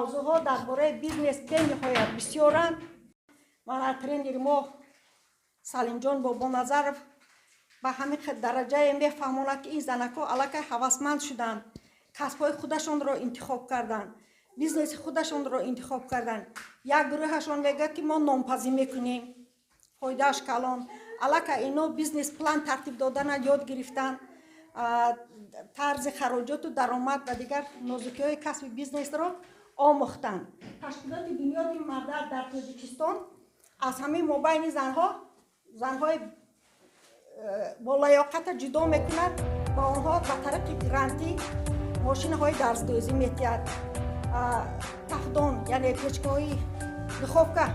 мавзӯъҳо дар бораи бизнес бениҳоят бисёранд. ман аз тренери мо Салимҷон Бобоназаров ба ҳамин дараҷае мефаҳмонад ки ин занакҳо аллакай ҳавасманд шуданд, касбҳои худашонро интихоб карданд, бизнеси худашонро интихоб карданд. як гурӯҳашон мегӯяд ки мо номпазӣ мекунем, фоидааш калон. аллакай ино бизнес план тартиб додана ёд гирифтанд, тарзи хароҷоту даромад ва дигар нозукиҳои касби бизнесро омӯхтанд. ташкилоти бунёди мадад дар Тоҷикистон аз ҳамаи мобайни занҳои болаёқата ҷудо мекунад. ба онҳо ба тариқи грантӣ мошинаҳои дарздӯзӣ метиҳад, тафдон яъне печкаҳои духовка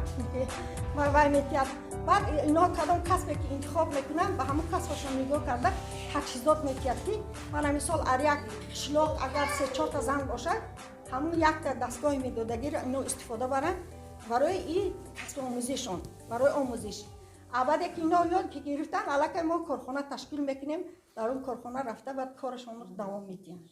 вай метиҳад. баъд инҳо кадом касбе ки интихоб мекунанд ба ҳамон касбашон нигоҳ карда таҷҳизот метиҳад ки мана мисол аз як қишлоқ агар 3-4 зан бошад ҳамон якта дастгоҳи медодагиро ино истифода баранд барои ин касбомӯзишон, барои омӯзиш. авваде ки ино ёд ки гирифтанд аллакай мо корхона ташкил мекунем, дар он корхона рафта баъд корашонро давом медиҳанд.